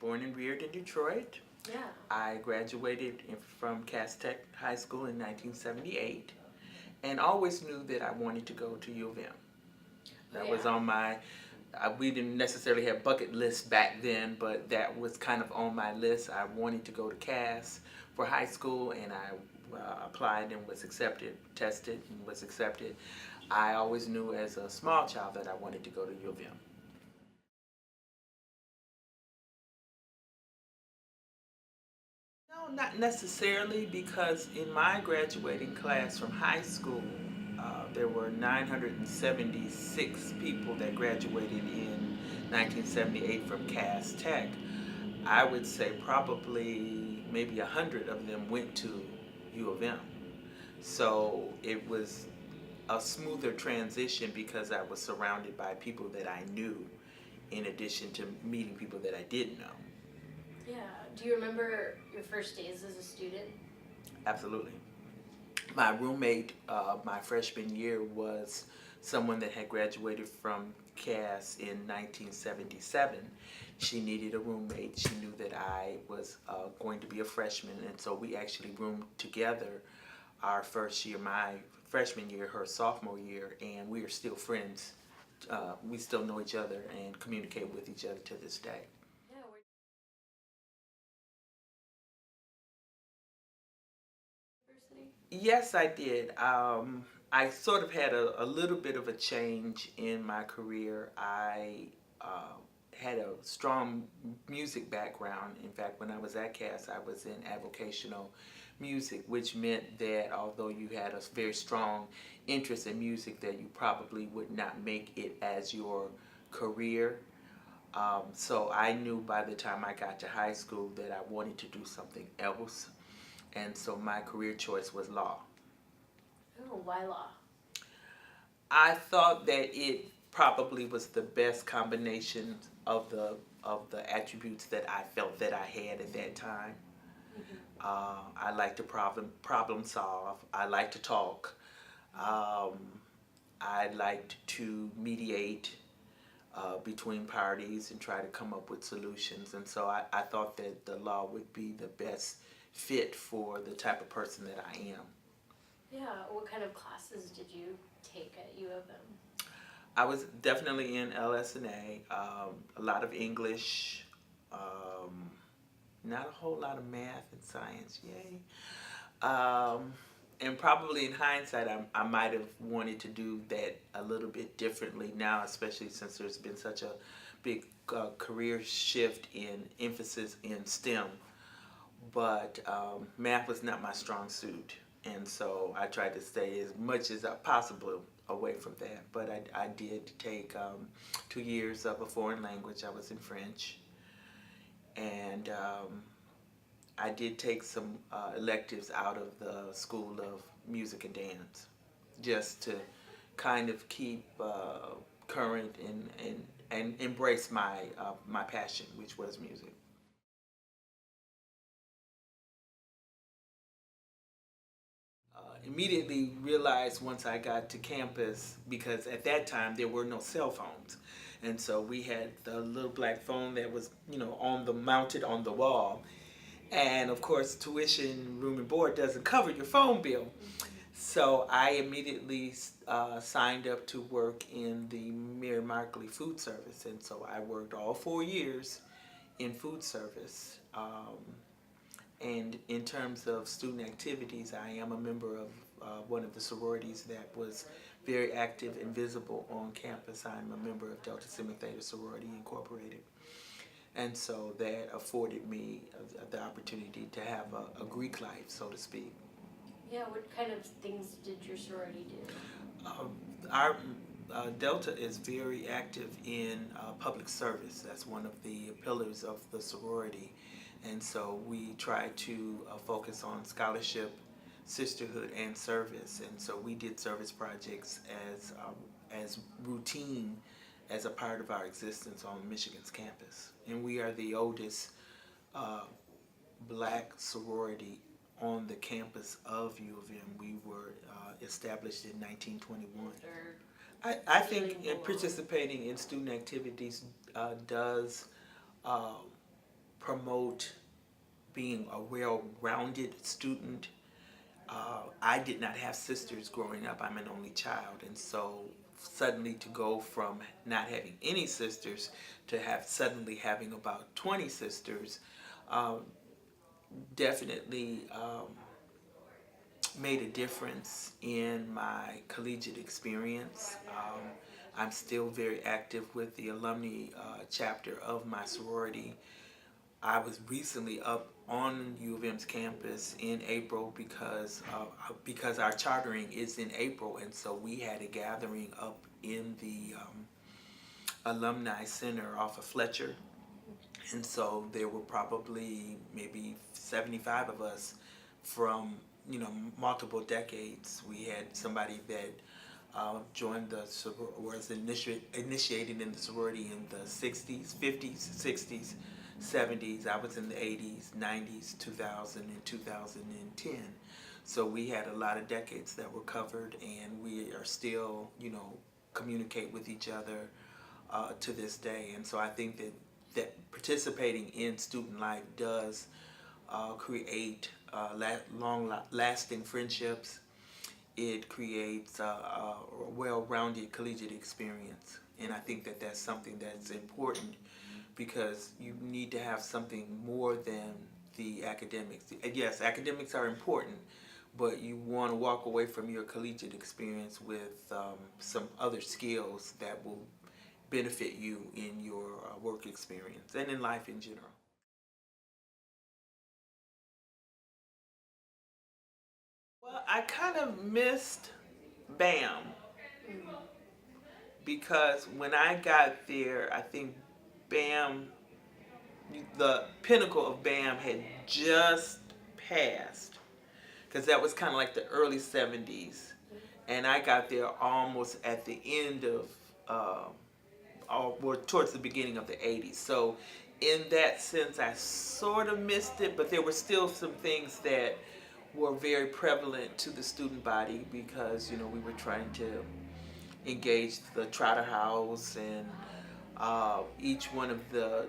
born and reared in Detroit. Yeah. I graduated from Cass Tech High School in 1978 and always knew that I wanted to go to U of M. That was on my, we didn't necessarily have bucket lists back then, but that was kind of on my list. I wanted to go to Cass for high school, and I applied and was accepted, tested and was accepted. I always knew as a small child that I wanted to go to U of M. No, not necessarily, because in my graduating class from high school, there were 976 people that graduated in 1978 from Cass Tech. I would say probably maybe 100 of them went to U of M. So it was a smoother transition because I was surrounded by people that I knew, in addition to meeting people that I didn't know. Yeah. Do you remember your first days as a student? Absolutely. My roommate, my freshman year, was someone that had graduated from Cass in 1977. She needed a roommate. She knew that I was going to be a freshman, and so we actually roomed together our first year, my freshman year, her sophomore year, and we are still friends. We still know each other and communicate with each other to this day. Yeah. University? Yes, I did. I sort of had a little bit of a change in my career. I had a strong music background. In fact, when I was at Cass, I was in avocational music, which meant that although you had a very strong interest in music, that you probably would not make it as your career. So I knew by the time I got to high school that I wanted to do something else. And so my career choice was law. Oh, why law? I thought that it probably was the best combination of the attributes that I felt that I had at that time. I like to problem solve. I like to talk. Um, I liked to mediate between parties and try to come up with solutions. And so I thought that the law would be the best fit for the type of person that I am. Yeah. What kind of classes did you take at U of M? I was definitely in LS&A, a lot of English, not a whole lot of math and science, yay. And probably in hindsight, I might have wanted to do that a little bit differently now, especially since there's been such a big career shift in emphasis in STEM. But math was not my strong suit, and so I tried to stay as much as possible away from that. But I did take 2 years of a foreign language. I was in French, and I did take some electives out of the School of Music and Dance, just to kind of keep current and embrace my passion, which was music. Immediately realized once I got to campus, because at that time there were no cell phones, and so we had the little black phone that was, on the mounted on the wall, and of course tuition, room and board doesn't cover your phone bill. So I immediately signed up to work in the Mary Markley food service, and so I worked all 4 years in food service. And in terms of student activities, I am a member of one of the sororities that was very active and visible on campus. I'm a member of Delta Sigma Theta Sorority Incorporated. And so that afforded me the opportunity to have a Greek life, so to speak. Yeah. What kind of things did your sorority do? Our Delta is very active in public service. That's one of the pillars of the sorority. And so we try to focus on scholarship, sisterhood, and service. And so we did service projects as routine as a part of our existence on Michigan's campus. And we are the oldest black sorority on the campus of U of M. We were established in 1921. I think participating in student activities does promote being a well-rounded student. I did not have sisters growing up. I'm an only child, and so suddenly to go from not having any sisters to suddenly having about 20 sisters definitely made a difference in my collegiate experience. I'm still very active with the alumni chapter of my sorority. I was recently up on U of M's campus in April because our chartering is in April, and so we had a gathering up in the alumni center off of Fletcher, and so there were probably maybe 75 of us from multiple decades. We had somebody that joined was initiated in the sorority in the 60s, 50s, 60s, 70s. I was in the 80s, 90s, 2000, and 2010. So we had a lot of decades that were covered, and we are still, communicate with each other to this day. And so I think that participating in student life does create long-lasting friendships. It creates a well-rounded collegiate experience, and I think that that's something that's important because you need to have something more than the academics. Yes, academics are important, but you want to walk away from your collegiate experience with some other skills that will benefit you in your work experience and in life in general. Well, I kind of missed BAM because when I got there, I think BAM, the pinnacle of BAM had just passed because that was kind of like the early 70s. And I got there almost at the end of, or towards the beginning of the 80s. So in that sense, I sort of missed it, but there were still some things that were very prevalent to the student body because, we were trying to engage the Trotter House, and each one of the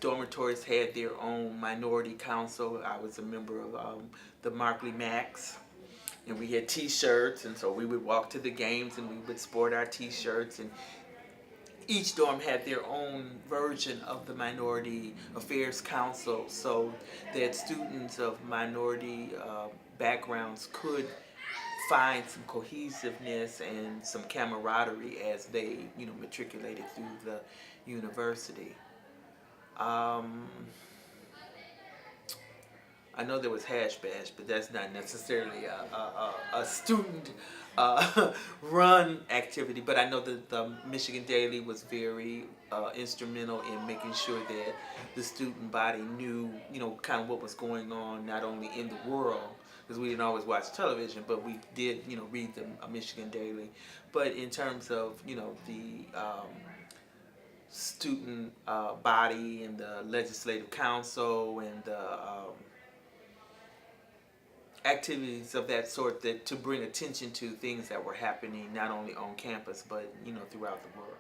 dormitories had their own minority council. I was a member of the Markley Max, and we had t-shirts, and so we would walk to the games and we would sport our t-shirts, and each dorm had their own version of the Minority Affairs Council so that students of minority backgrounds could find some cohesiveness and some camaraderie as they, matriculated through the university. I know there was Hash Bash, but that's not necessarily a student run activity. But I know that the Michigan Daily was very instrumental in making sure that the student body knew, kind of what was going on, not only in the world, because we didn't always watch television, but we did, read the Michigan Daily. But in terms of, the student body and the legislative council and the activities of that sort that to bring attention to things that were happening not only on campus but throughout the world.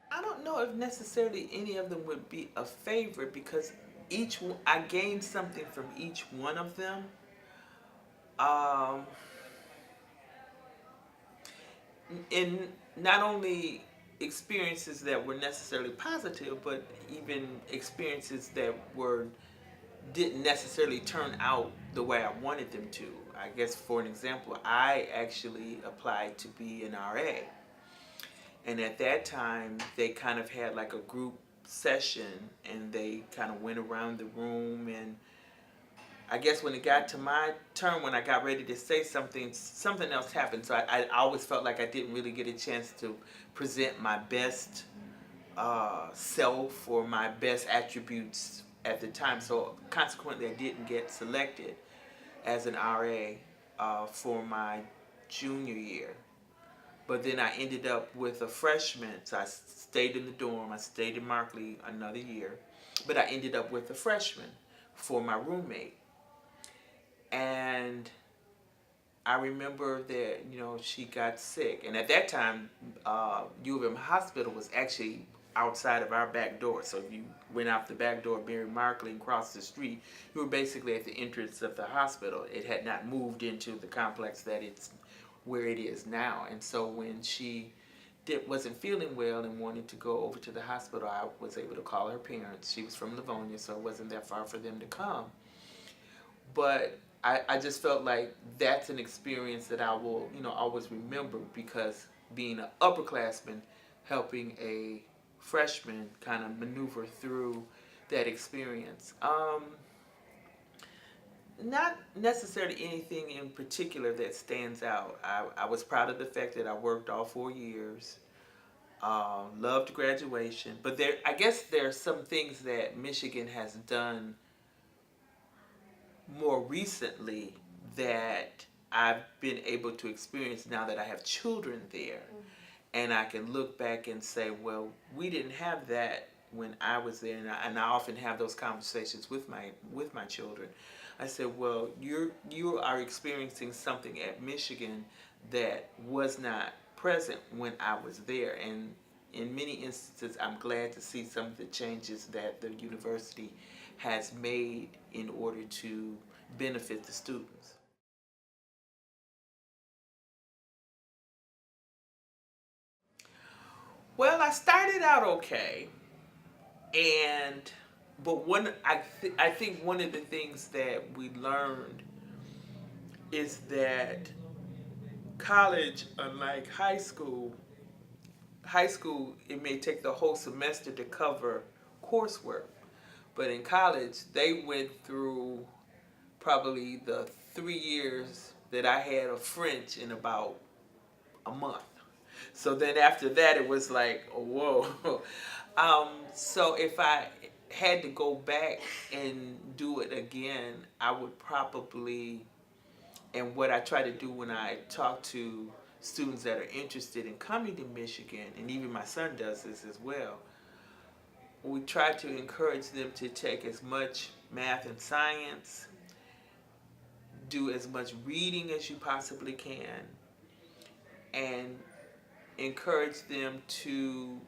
I don't know if necessarily any of them would be a favorite because I gained something from each one of them. Um, in not only experiences that were necessarily positive, but even experiences that didn't necessarily turn out the way I wanted them to. I guess for an example, I actually applied to be an RA. And at that time, they kind of had like a group session and they kind of went around the room, and I guess when it got to my turn, when I got ready to say something, something else happened. So I always felt like I didn't really get a chance to present my best self or my best attributes at the time. So consequently, I didn't get selected as an RA for my junior year. But then I ended up with a freshman. So I stayed in the dorm. I stayed in Markley another year. But I ended up with a freshman for my roommate. And I remember that, she got sick. And at that time, U of M Hospital was actually outside of our back door. So if you went out the back door of Mary Markley and crossed the street, you were basically at the entrance of the hospital. It had not moved into the complex that it's where it is now. And so when she wasn't feeling well and wanted to go over to the hospital, I was able to call her parents. She was from Livonia, so it wasn't that far for them to come. But I just felt like that's an experience that I will, always remember, because being an upperclassman, helping a freshman kind of maneuver through that experience. Not necessarily anything in particular that stands out. I was proud of the fact that I worked all 4 years. Loved graduation, but I guess there are some things that Michigan has done more recently that I've been able to experience now that I have children there. And I can look back and say, well, we didn't have that when I was there. And I often have those conversations with my children. I said, well, you are experiencing something at Michigan that was not present when I was there. And in many instances, I'm glad to see some of the changes that the university has made in order to benefit the students. Well, I started out okay, but I think one of the things that we learned is that college, unlike high school it may take the whole semester to cover coursework, but in college they went through probably the 3 years that I had of French in about a month. So then after that, it was like, oh, whoa. So if I had to go back and do it again, I would probably, and what I try to do when I talk to students that are interested in coming to Michigan, and even my son does this as well, we try to encourage them to take as much math and science, do as much reading as you possibly can, and encourage them to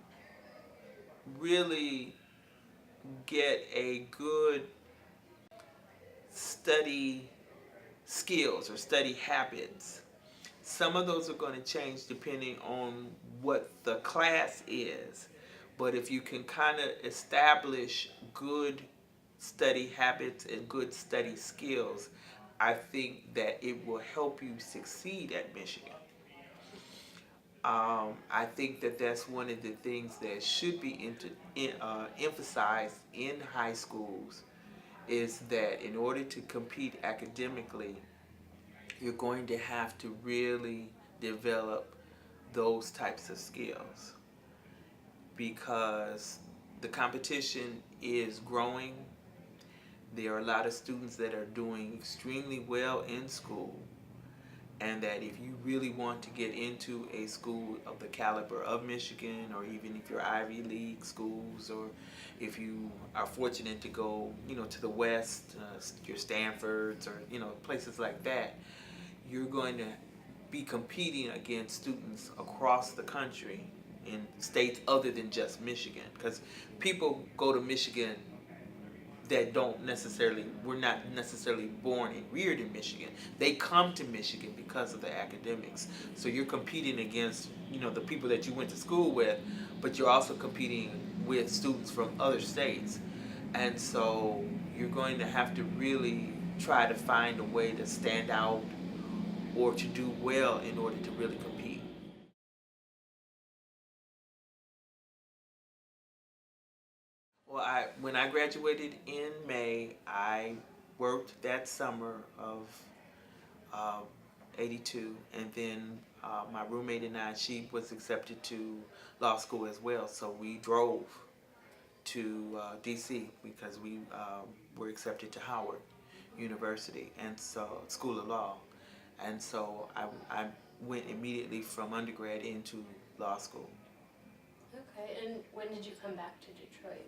really get a good study skills or study habits. Some of those are going to change depending on what the class is, but if you can kind of establish good study habits and good study skills, I think that it will help you succeed at Michigan. I think that that's one of the things that should be emphasized in high schools, is that in order to compete academically, you're going to have to really develop those types of skills, because the competition is growing. There are a lot of students that are doing extremely well in school, and that if you really want to get into a school of the caliber of Michigan, or even if you're Ivy League schools, or if you are fortunate to go, to the West, your Stanfords, or, places like that, you're going to be competing against students across the country in states other than just Michigan. Because people go to Michigan that were not necessarily born and reared in Michigan. They come to Michigan because of the academics. So you're competing against, the people that you went to school with, but you're also competing with students from other states. And so you're going to have to really try to find a way to stand out or to do well in order to really compete. Well, when I graduated in May, I worked that summer of uh, 82, and then my roommate and I, she was accepted to law school as well, so we drove to D.C. because we were accepted to Howard University, and so School of Law, and so I went immediately from undergrad into law school. Okay, and when did you come back to Detroit?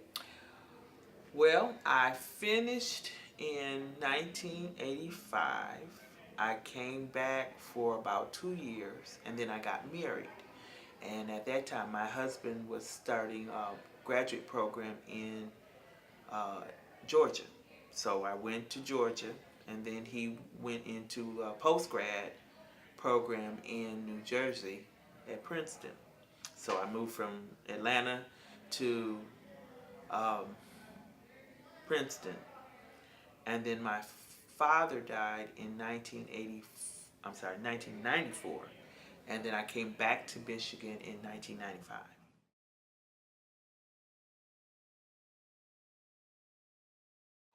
Well, I finished in 1985. I came back for about 2 years, and then I got married. And at that time, my husband was starting a graduate program in uh, Georgia. So I went to Georgia, and then he went into a post-grad program in New Jersey at Princeton. So I moved from Atlanta to um, Princeton, and then my father died in 1994, and then I came back to Michigan in 1995.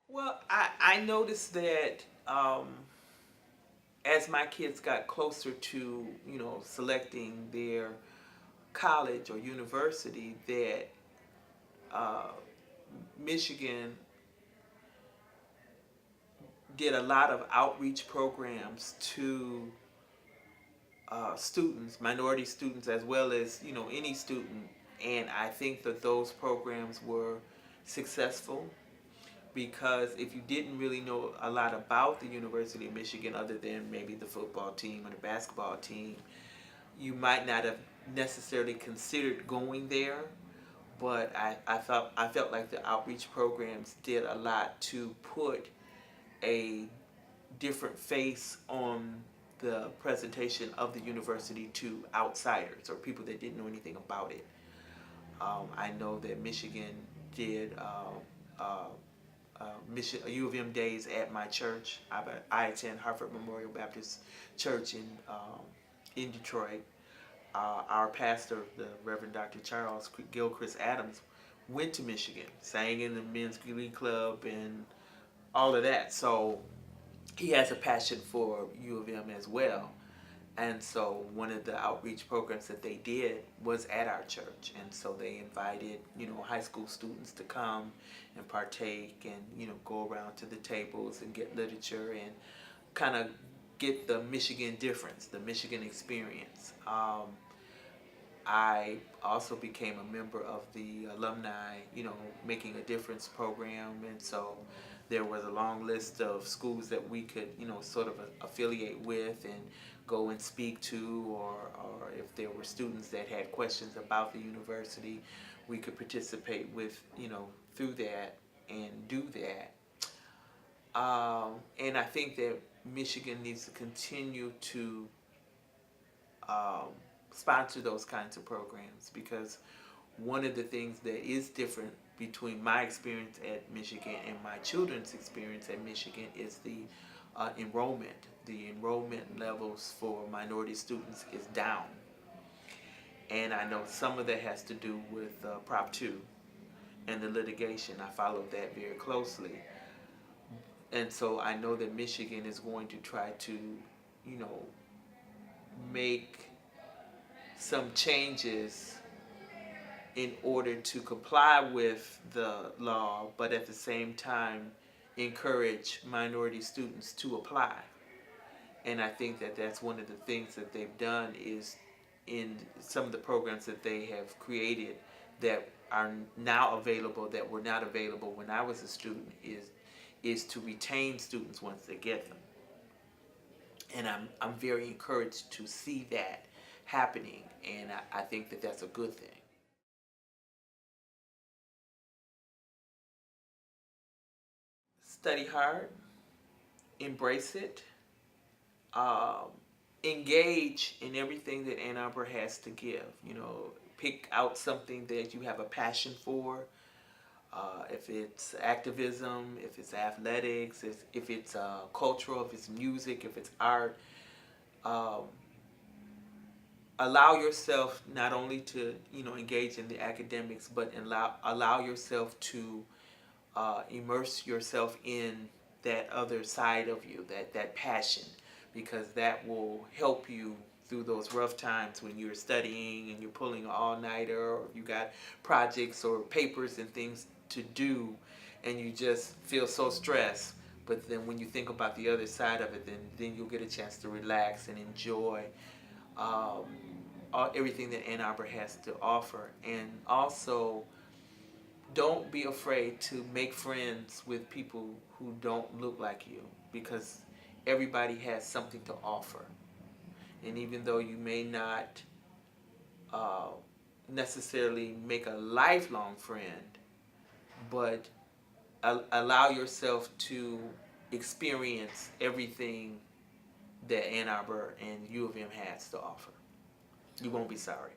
Well, I noticed that as my kids got closer to, selecting their college or university, that uh, Michigan did a lot of outreach programs to students, minority students, as well as any student, and I think that those programs were successful because if you didn't really know a lot about the University of Michigan, other than maybe the football team or the basketball team, you might not have necessarily considered going there. But I felt like the outreach programs did a lot to put a different face on the presentation of the university to outsiders or people that didn't know anything about it. I know that Michigan did U of M days at my church. I attend Hartford Memorial Baptist Church in Detroit. Our pastor, the Reverend Dr. Charles Gilchrist Adams, went to Michigan, sang in the men's glee club and all of that. So he has a passion for U of M as well. And so one of the outreach programs that they did was at our church. And so they invited, high school students to come and partake and, go around to the tables and get literature and kind of get the Michigan difference, the Michigan experience. I also became a member of the alumni, making a difference program. And so there was a long list of schools that we could, sort of affiliate with and go and speak to, or if there were students that had questions about the university, we could participate with, through that and do that. And I think that Michigan needs to continue to um, sponsor those kinds of programs because one of the things that is different between my experience at Michigan and my children's experience at Michigan is the enrollment. The enrollment levels for minority students is down. And I know some of that has to do with Prop 2 and the litigation. I followed that very closely. And so I know that Michigan is going to try to, make some changes in order to comply with the law, but at the same time encourage minority students to apply. And I think that that's one of the things that they've done is in some of the programs that they have created that are now available that were not available when I was a student is to retain students once they get them. And I'm very encouraged to see that happening, and I think that that's a good thing. Study hard, embrace it, um, engage in everything that Ann Arbor has to give. Pick out something that you have a passion for. If it's activism, if it's athletics, if it's cultural, if it's music, if it's art, um, allow yourself not only to engage in the academics, but allow yourself to immerse yourself in that other side of you, that passion, because that will help you through those rough times when you're studying and you're pulling an all-nighter, or you got projects or papers and things to do and you just feel so stressed. But then when you think about the other side of it, then you'll get a chance to relax and enjoy um, everything that Ann Arbor has to offer. And also, don't be afraid to make friends with people who don't look like you, because everybody has something to offer. And even though you may not necessarily make a lifelong friend, but allow yourself to experience everything that Ann Arbor and U of M has to offer. You won't be sorry.